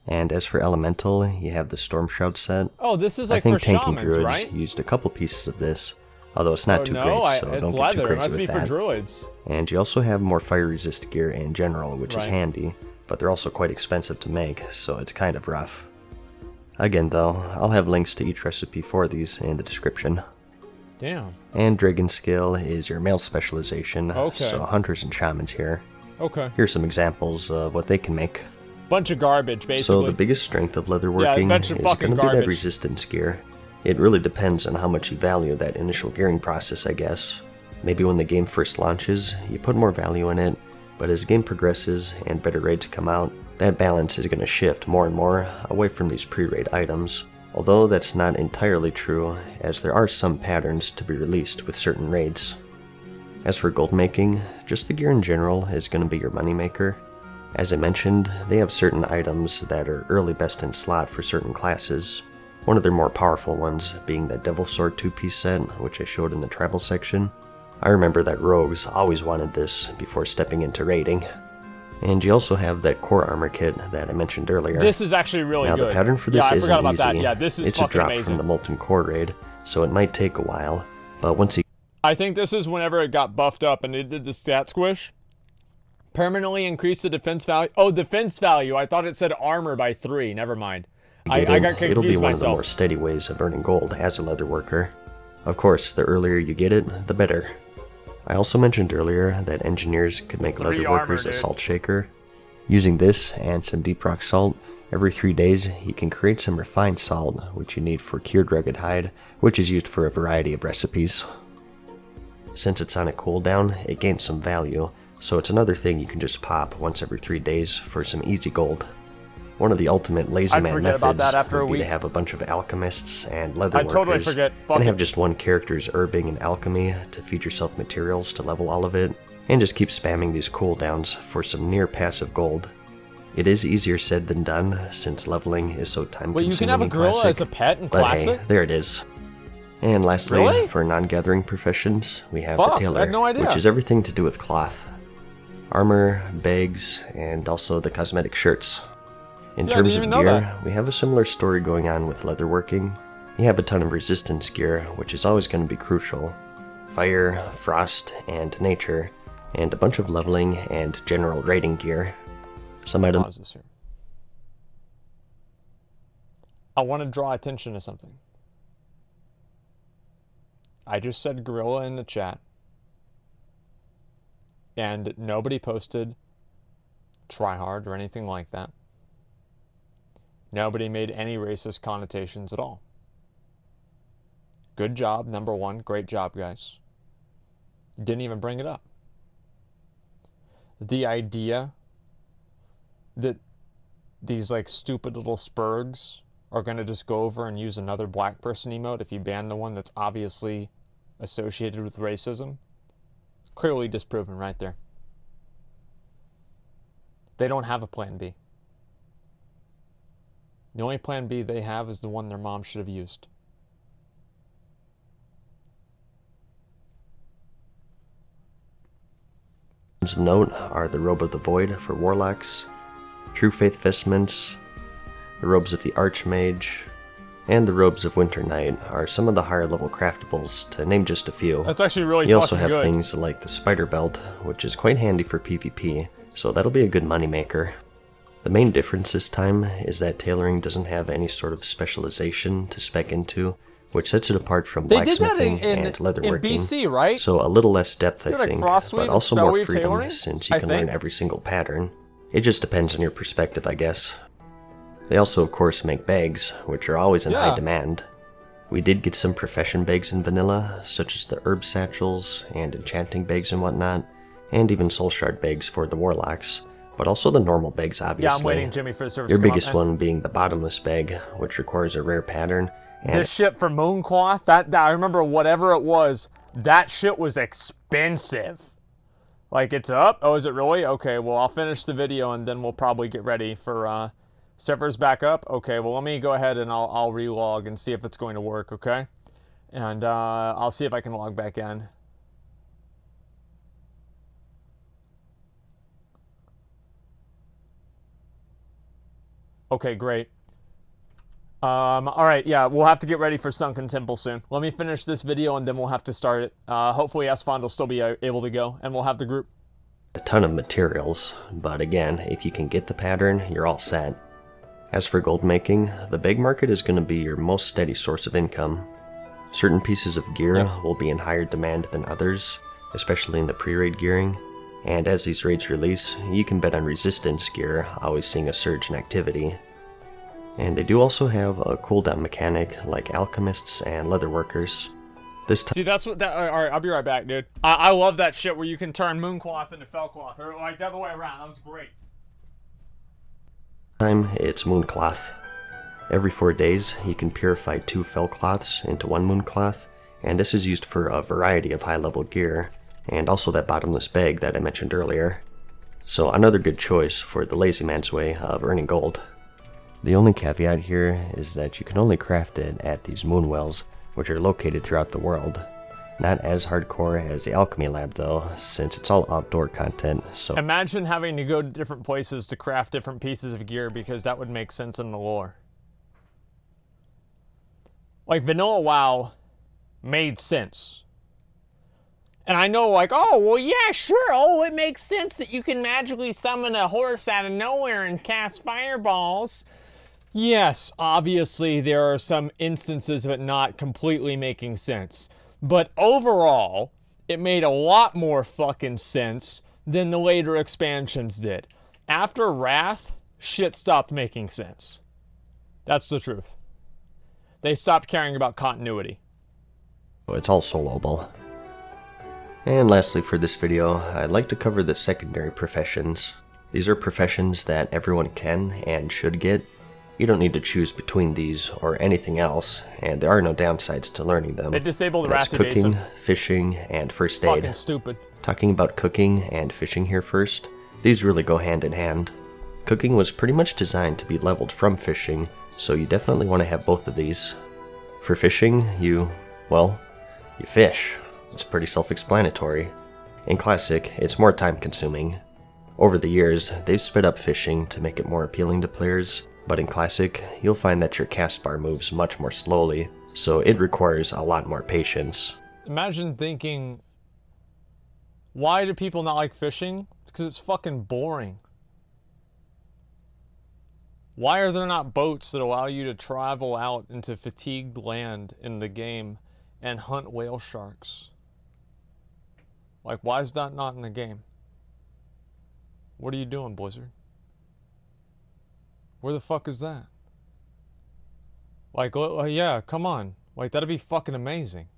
And as for elemental, you have the Storm Shroud set. Oh, this is like I think for tanking shamans, druids right? used a couple pieces of this, although it's not too great, so it's don't get leather. too It crazy must with be that. for druids. And you also have more fire resist gear in general, which is handy, but they're also quite expensive to make, so it's kind of rough. Again though, I'll have links to each recipe for these in the description. Damn. And Dragon Scale is your male specialization, Okay. so hunters and shamans here. Okay. Here's some examples of what they can make. Bunch of garbage, basically. So the biggest strength of leatherworking is going to be that resistance gear. It really depends on how much you value that initial gearing process, I guess. Maybe when the game first launches, you put more value in it, but as the game progresses and better raids come out, that balance is going to shift more and more away from these pre-raid items. Although that's not entirely true, as there are some patterns to be released with certain raids. As for gold making, just the gear in general is going to be your moneymaker. As I mentioned, they have certain items that are early best in slot for certain classes. One of their more powerful ones being the Devil Sword 2-piece set, which I showed in the travel section. I remember that rogues always wanted this before stepping into raiding. And you also have that core armor kit that I mentioned earlier. This is actually really good. Now the pattern for this I isn't forgot about easy. that. Yeah, this is it's fucking a drop amazing. from the Molten Core raid, so it might take a while. But once you... I think this is whenever it got buffed up and it did the stat squish. Permanently increased the defense value. Oh, defense value. I thought it said armor by 3. Never mind. I got confused it'll be one of the myself. more steady ways of earning gold as a leather worker. Of course, the earlier you get it, the better. I also mentioned earlier that engineers could make leather workers a salt shaker. Using this and some deep rock salt, every 3 days you can create some refined salt, which you need for cured rugged hide, which is used for a variety of recipes. Since it's on a cooldown, it gains some value, so it's another thing you can just pop once every 3 days for some easy gold. One of the ultimate lazy man methods would be to have a bunch of alchemists and leather workers, totally forget. and have just one character's herbing and alchemy to feed yourself materials to level all of it, and just keep spamming these cooldowns for some near passive gold. It is easier said than done, since leveling is so time-consuming. Well, you can have a gorilla as a pet in Classic? Hey, there it is. And lastly, for non-gathering professions, we have the tailor, I had no idea. which is everything to do with cloth. Armor, bags, and also the cosmetic shirts. In terms of gear, we have a similar story going on with leatherworking. You have a ton of resistance gear, which is always going to be crucial. Fire, frost, and nature, and a bunch of leveling and general raiding gear. Some items... Pause this here. I want to draw attention to something. I just said gorilla in the chat. And nobody posted tryhard or anything like that. Nobody made any racist connotations at all. Good job, number one. Great job, guys. Didn't even bring it up. The idea that these like stupid little spurgs are going to just go over and use another black person emote if you ban the one that's obviously associated with racism, clearly disproven right there. They don't have a plan B. The only plan B they have is the one their mom should have used. Of note are the Robe of the Void for warlocks, True Faith vestments, the Robes of the Archmage, and the Robes of Winter Knight are some of the higher level craftables, to name just a few. That's actually really You also fucking have good. things like the Spider Belt, which is quite handy for PvP, so that'll be a good moneymaker. The main difference this time is that tailoring doesn't have any sort of specialization to spec into, which sets it apart from blacksmithing and leatherworking. In BC, right? So a little less depth, I think, Frost Suite but and also more Spellweave freedom, tailoring, since you I can think. learn every single pattern. It just depends on your perspective, I guess. They also, of course, make bags, which are always in high demand. We did get some profession bags in vanilla, such as the herb satchels and enchanting bags and whatnot, and even soul shard bags for the warlocks, but also the normal bags, obviously. Yeah, I'm waiting, Jimmy, for the service Your to come biggest up. one being the bottomless bag, which requires a rare pattern. And This shit for Mooncloth, that I remember whatever it was, that shit was expensive. Like, it's up? Oh, is it really? Okay, well, I'll finish the video and then we'll probably get ready for servers back up. Okay, well, let me go ahead and I'll relog and see if it's going to work, okay? And I'll see if I can log back in. Okay, great. All right, yeah, we'll have to get ready for Sunken Temple soon. Let me finish this video and then we'll have to start it. Hopefully Asfond will still be able to go and we'll have the group. a ton of materials, but again, if you can get the pattern, you're all set. As for gold making, the bag market is going to be your most steady source of income. Certain pieces of gear will be in higher demand than others, especially in the pre-raid gearing, and as these raids release, you can bet on resistance gear always seeing a surge in activity. And they do also have a cooldown mechanic like alchemists and leatherworkers. This See, that's what that. All right, I'll be right back, dude. I love that shit where you can turn Mooncloth into Fellcloth, or like the other way around. That was great. time, it's mooncloth. Every 4 days, you can purify 2 fellcloths into 1 mooncloth, and this is used for a variety of high-level gear, and also that bottomless bag that I mentioned earlier. So another good choice for the lazy man's way of earning gold. The only caveat here is that you can only craft it at these moon wells, which are located throughout the world. Not as hardcore as the alchemy lab though, since it's all outdoor content, so... Imagine having to go to different places to craft different pieces of gear, because that would make sense in the lore. Like, vanilla WoW made sense. And I know, like, oh, well, yeah, sure. Oh, it makes sense that you can magically summon a horse out of nowhere and cast fireballs. Yes, obviously there are some instances of it not completely making sense. But overall, it made a lot more fucking sense than the later expansions did. After Wrath, shit stopped making sense. That's the truth. They stopped caring about continuity. It's all soloable. And lastly for this video, I'd like to cover the secondary professions. These are professions that everyone can and should get. You don't need to choose between these or anything else, and there are no downsides to learning them. They disabled the That's wrath evasive. cooking, fishing, and first aid. Fucking stupid. Talking about cooking and fishing here first, these really go hand in hand. Cooking was pretty much designed to be leveled from fishing, so you definitely want to have both of these. For fishing, you fish. It's pretty self-explanatory. In Classic, it's more time-consuming. Over the years, they've sped up fishing to make it more appealing to players, but in Classic, you'll find that your cast bar moves much more slowly, so it requires a lot more patience. Imagine thinking, why do people not like fishing? It's because it's fucking boring. Why are there not boats that allow you to travel out into fatigued land in the game and hunt whale sharks? Like, why is that not in the game? What are you doing, Blizzard? Where the fuck is that? Like, yeah, come on. Like, that'd be fucking amazing.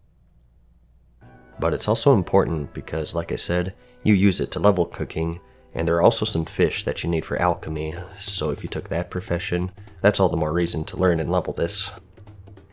But it's also important because, like I said, you use it to level cooking, and there are also some fish that you need for alchemy, so if you took that profession, that's all the more reason to learn and level this.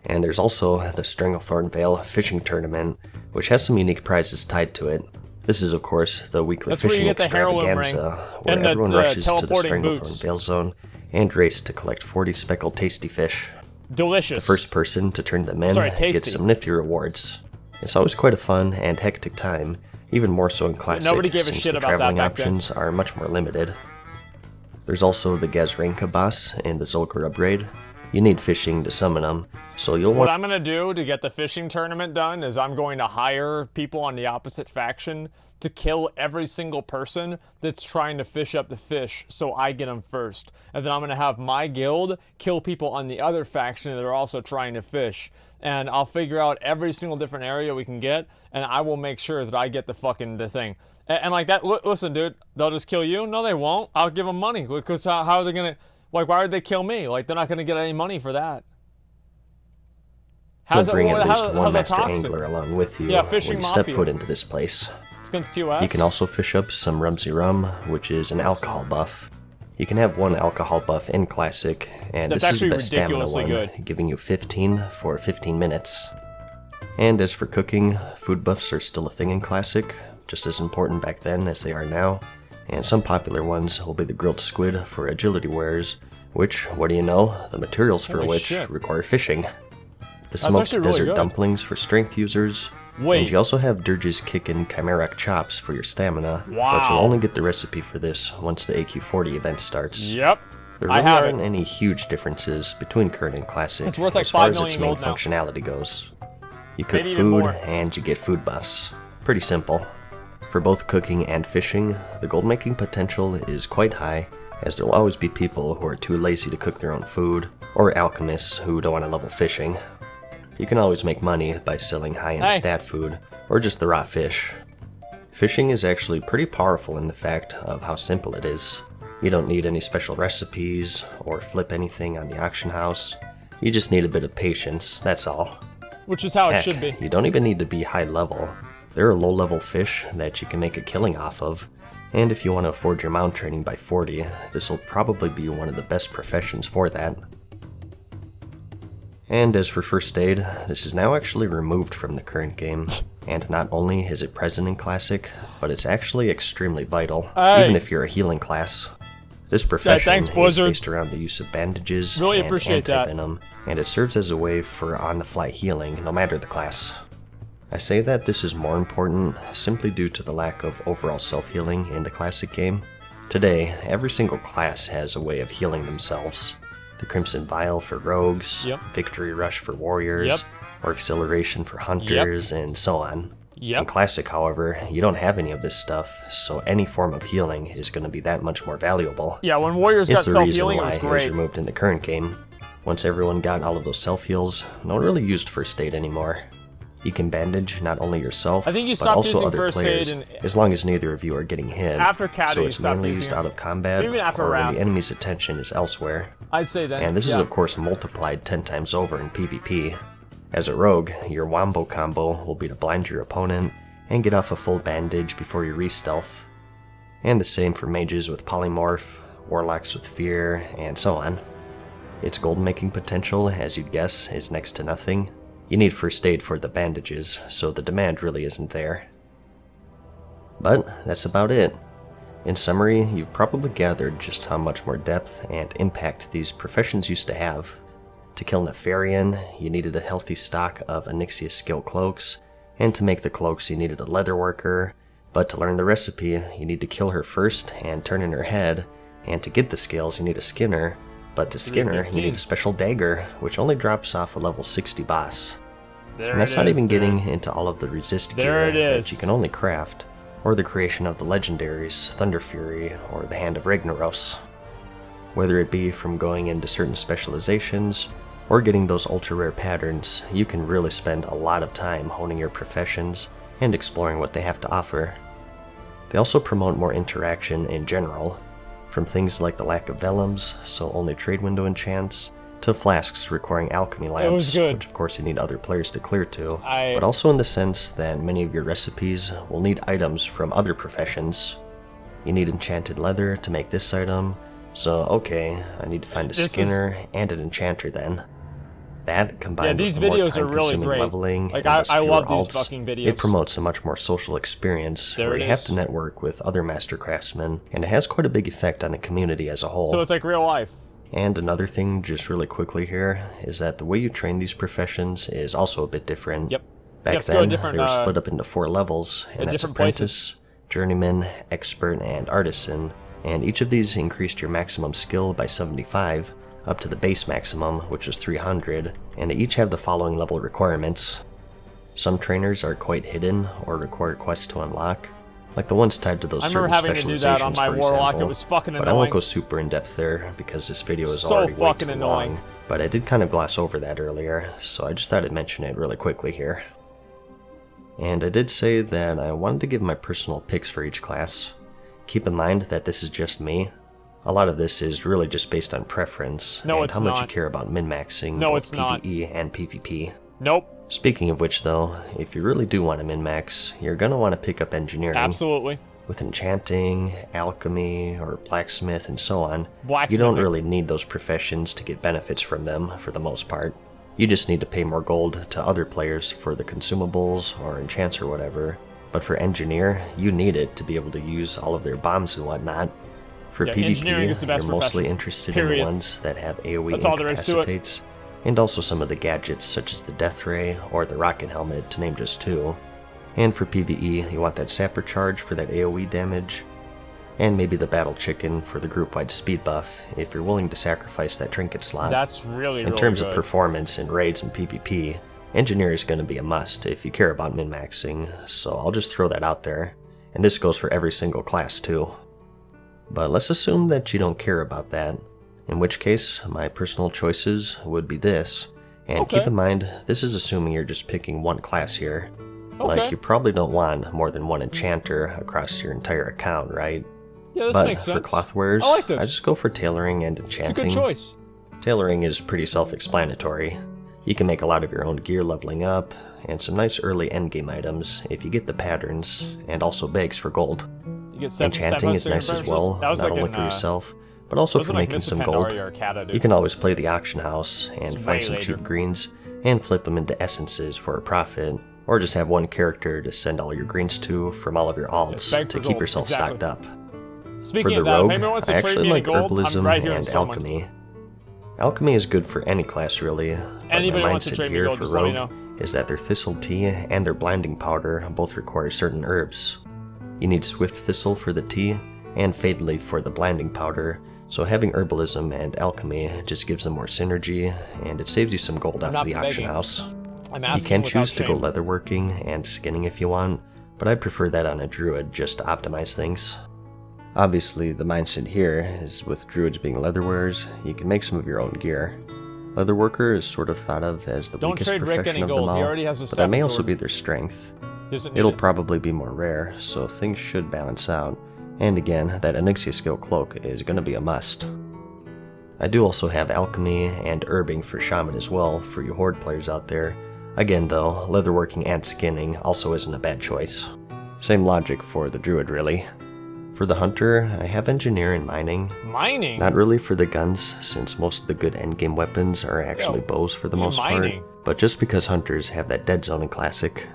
And there's also the Stranglethorn Vale Fishing Tournament, which has some unique prizes tied to it. This is, of course, the weekly fishing extravaganza, where everyone rushes to the Stranglethorn Vale zone and race to collect 40 speckled tasty fish. Delicious. The first person to turn them in gets some nifty rewards. It's always quite a fun and hectic time, even more so in Classic, Nobody gave a since shit the about traveling that back then. options are much more limited. There's also the Gazranka boss in the Zulgur upgrade. You need fishing to summon them, so you'll What want... I'm going to do to get the fishing tournament done is I'm going to hire people on the opposite faction to kill every single person that's trying to fish up the fish so I get them first. And then I'm going to have my guild kill people on the other faction that are also trying to fish. And I'll figure out every single different area we can get, and I will make sure that I get the thing. And like that, listen, dude, they'll just kill you? No, they won't. I'll give them money, because how are they going to... Like, why would they kill me? Like, they're not going to get any money for that. You'll bring at least one master angler along with you when you step foot into this place. It's against TOS. You can also fish up some Rumsy Rum, which is an alcohol buff. You can have one alcohol buff in Classic, and this is the best stamina one, giving you 15 for 15 minutes. And as for cooking, food buffs are still a thing in Classic, just as important back then as they are now. And some popular ones will be the grilled squid for agility wares, which, what do you know, the materials for which require fishing. The smoked desert dumplings for strength users, and you also have Dirge's Kickin' Chimeric chops for your stamina, but you'll only get the recipe for this once the AQ40 event starts. Yep, there really aren't any huge differences between current and Classic it's worth like as far 5 as its million main gold functionality goes. You cook food, and you get food buffs. Pretty simple. For both cooking and fishing, the gold making potential is quite high, as there will always be people who are too lazy to cook their own food, or alchemists who don't want to level fishing. You can always make money by selling high-end stat food, or just the raw fish. Fishing is actually pretty powerful in the fact of how simple it is. You don't need any special recipes, or flip anything on the auction house. You just need a bit of patience, that's all. Which is how it should be. You don't even need to be high level. There are low-level fish that you can make a killing off of, and if you want to forge your mount training by 40, this will probably be one of the best professions for that. And as for first aid, this is now actually removed from the current game, and not only is it present in Classic, but it's actually extremely vital, even if you're a healing class. This profession thanks, is Blizzard. based around the use of bandages Really and appreciate that. anti-venom, and it serves as a way for on-the-fly healing, no matter the class. I say that this is more important simply due to the lack of overall self-healing in the classic game. Today, every single class has a way of healing themselves. The Crimson Vial for rogues, Yep. Victory Rush for warriors, Yep. or Acceleration for hunters, and so on. Yep. In Classic, however, you don't have any of this stuff, so any form of healing is going to be that much more valuable. Yeah, when Warriors It's got the reason self-healing, it why was it was great. removed in the current game. Once everyone got all of those self-heals, no one really used first aid anymore. You can bandage not only yourself, I think you but stopped also using other first players, aid as long as neither of you are getting hit. After Caddy, so you it's stopped mainly using used it. out of combat, Even after or when round. the enemy's attention is elsewhere. I'd say that. And this yeah. is of course multiplied 10 times over in PvP. As a rogue, your wombo combo will be to blind your opponent and get off a full bandage before you re-stealth. And the same for mages with polymorph, warlocks with fear, and so on. Its gold making potential, as you'd guess, is next to nothing. You need first aid for the bandages, so the demand really isn't there. But that's about it. In summary, you've probably gathered just how much more depth and impact these professions used to have. To kill Nefarian, you needed a healthy stock of Onyxia skill cloaks, and to make the cloaks you needed a leather worker, but to learn the recipe you need to kill her first and turn in her head, and to get the skills you need a skinner, but to skin her you 315. need a special dagger, which only drops off a level 60 boss. There And that's it not is, even dude. getting into all of the resist There gear it that is. you can only craft, or the creation of the legendaries, Thunder Fury, or the Hand of Ragnaros. Whether it be from going into certain specializations, or getting those ultra-rare patterns, you can really spend a lot of time honing your professions and exploring what they have to offer. They also promote more interaction in general, from things like the lack of vellums, so only trade window enchants, to flasks requiring alchemy labs, was good. which of course you need other players to clear to, I- but also in the sense that many of your recipes will need items from other professions. You need enchanted leather to make this item, so okay, I need to find a This is- skinner and an enchanter then. That, combined these with more videos are really time-consuming great. leveling Like, and thus I fewer love these alts, fucking videos. it promotes a much more social experience There where it you have is. to network with other master craftsmen, and it has quite a big effect on the community as a whole. So it's like real life. And another thing, just really quickly here, is that the way you train these professions is also a bit different. Yep. Back have to go then, different, they were split up into 4 levels, and that's different Apprentice, Journeyman, Expert, and Artisan, and each of these increased your maximum skill by 75, up to the base maximum, which is 300, and they each have the following level requirements. Some trainers are quite hidden, or require quests to unlock, like the ones tied to those I remember certain having to do that on specializations, my for Warlock. example, It was fucking but I won't annoying. go super in-depth there, because this video is So already way fucking too annoying. long, but I did kind of gloss over that earlier, so I just thought I'd mention it really quickly here. And I did say that I wanted to give my personal picks for each class. Keep in mind that this is just me. A lot of this is really just based on preference, No, and it's how much you not. care about min-maxing No, both it's not. PvE and PvP. Nope. Speaking of which though, if you really do want to min-max, you're going to want to pick up Engineering. Absolutely. With Enchanting, Alchemy, or Blacksmith, and so on, you Blacksmithing. don't really need those professions to get benefits from them, for the most part. You just need to pay more gold to other players for the consumables, or enchants or whatever. But for Engineer, you need it to be able to use all of their bombs and whatnot. For Yeah, PvP, engineering is the best you're mostly profession. interested in Period. the ones that have AoE That's all there is to it. incapacitates, and also some of the gadgets such as the Death Ray or the Rocket Helmet, to name just 2. And for PvE, you want that Sapper Charge for that AoE damage, and maybe the Battle Chicken for the group-wide speed buff, if you're willing to sacrifice that Trinket slot. That's really, In really terms good. of performance in raids and PvP, Engineer is going to be a must if you care about min-maxing, so I'll just throw that out there. And this goes for every single class too. But let's assume that you don't care about that, in which case my personal choices would be this. And Okay. keep in mind, this is assuming you're just picking one class here. Okay. Like, you probably don't want more than one enchanter across your entire account, right? Yeah, this But makes for sense. clothwares, I like this. just go for tailoring and It's a enchanting. good choice. Tailoring is pretty self-explanatory. You can make a lot of your own gear leveling up, and some nice early endgame items if you get the patterns, and also bags for gold. You get Enchanting is nice as well, That was not like only in, for yourself, but also was for it like making Mr. some gold. Pandaria or Cata, dude? You can always play the auction house and It's find way some later. cheap greens, and flip them into essences for a profit, or just have one character to send all your greens to from all of your alts bag to for keep gold, yourself exactly. stocked up. Speaking For the of that, rogue, if anyone wants I to trade actually me any like gold, I'm Herbalism right here in and Stormwind. Alchemy. Alchemy is good for any class really, but Anybody my wants to mindset trade me here gold, for just let me rogue know. is that their thistle tea and their blinding powder both require certain herbs. You need swift thistle for the tea and fade leaf for the blinding powder, so having Herbalism and Alchemy just gives them more synergy, and it saves you some gold off of the auction house. I'm You asking can without choose to go shame. leatherworking and skinning if you want, but I prefer that on a druid just to optimize things. Obviously, the mindset here is with druids being leatherwearers, you can make some of your own gear. Leatherworker is sort of thought of as the Don't weakest trade Rick profession any of them gold. He all, already has a but staff that may of also sword. be their strength. He doesn't need It'll it. probably be more rare, so things should balance out. And again, that Onyxia skill cloak is going to be a must. I do also have alchemy and herbing for shaman as well for you horde players out there. Again though, leatherworking and skinning also isn't a bad choice. Same logic for the druid really. For the hunter, I have engineer and mining. Mining? Not really for the guns, since most of the good endgame weapons are actually bows for the most mining. part, but just because hunters have that dead zone in classic.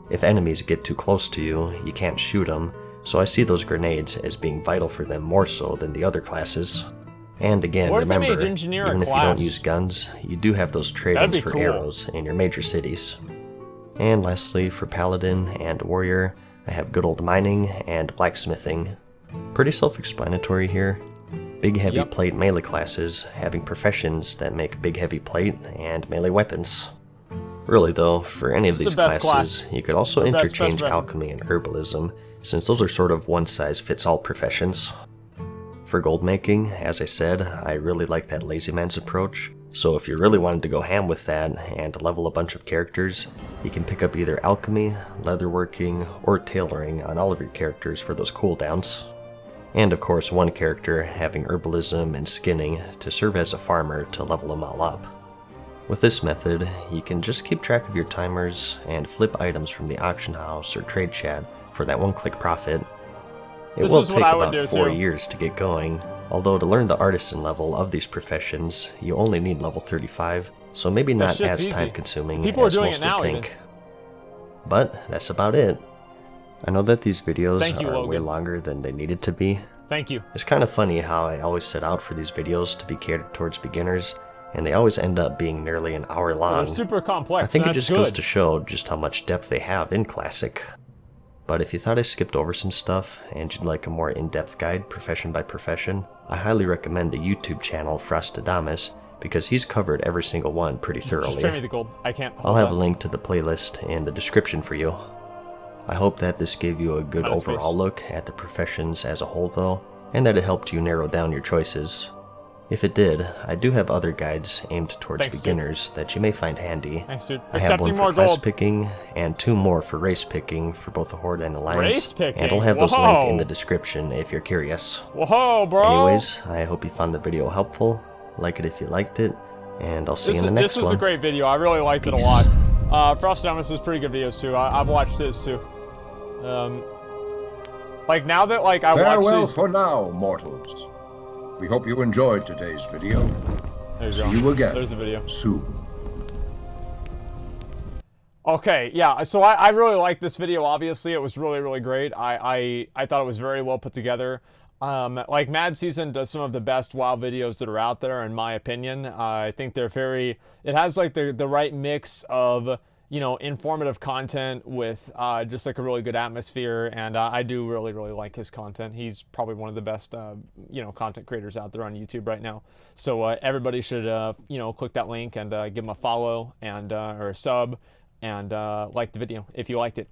If enemies get too close to you, you can't shoot them, so I see those grenades as being vital for them more so than the other classes. And again, What if they remember, made engineer a even if you class? don't use guns, you do have those That'd trade-ins be for cool. arrows in your major cities. And lastly, for Paladin and Warrior, I have good old mining and blacksmithing. Pretty self-explanatory here. Big heavy Yep. plate melee classes having professions that make big heavy plate and melee weapons. Really though, for any of It's these the best classes, you could also The best interchange profession. alchemy and herbalism, since those are sort of one-size-fits-all professions. For gold making, as I said, I really like that lazy man's approach, so if you really wanted to go ham with that and level a bunch of characters, you can pick up either alchemy, leatherworking, or tailoring on all of your characters for those cooldowns. And of course one character having herbalism and skinning to serve as a farmer to level them all up. With this method, you can just keep track of your timers and flip items from the auction house or trade chat for that one-click profit. It This will is what take I would about do, 4 too. years to get going, although to learn the artisan level of these professions, you only need level 35, so maybe That not shit's as easy. time-consuming People are as doing most it now, would even. think. But that's about it. I know that these videos Thank you, are way Logan. longer than they needed to be. Thank you. It's kind of funny how I always set out for these videos to be catered towards beginners, and they always end up being nearly an hour They're long. super complex. I think and it that's just goes good. to show just how much depth they have in Classic. But if you thought I skipped over some stuff, and you'd like a more in-depth guide, profession by profession, I highly recommend the YouTube channel Frostadamus, because he's covered every single one pretty Just trade me thoroughly. the gold. I can't. I'll hold have that. a link to the playlist in the description for you. I hope that this gave you a good Not his overall face. look at the professions as a whole though, and that it helped you narrow down your choices. If it did, I do have other guides aimed towards Thanks, dude. beginners that you may find handy. Thanks, dude. I have one Accepting for more class gold. picking, and 2 more for race picking for both the Horde and Alliance. Race picking? And I'll have those linked in Whoa. the description if you're curious. Whoa, bro. Anyways, I hope you found the video helpful. Like it if you liked it, and I'll see you in the next This was one. a great video. I really liked it a Peace. lot. Frostadamus is pretty good videos too. I've watched his too. Like now that like I watch Farewell these. for now, mortals. We hope you enjoyed today's video. There's See you again There's a video. soon. Okay, yeah. So I really liked this video. Obviously, it was really great. I thought it was very well put together. Like MadSeason does some of the best WoW videos that are out there, in my opinion. I think they're very. It has like the right mix of, you know, informative content with just like a really good atmosphere, and I do really like his content. He's probably one of the best you know, content creators out there on YouTube right now. So everybody should you know, click that link and give him a follow and or a sub, and like the video if you liked it.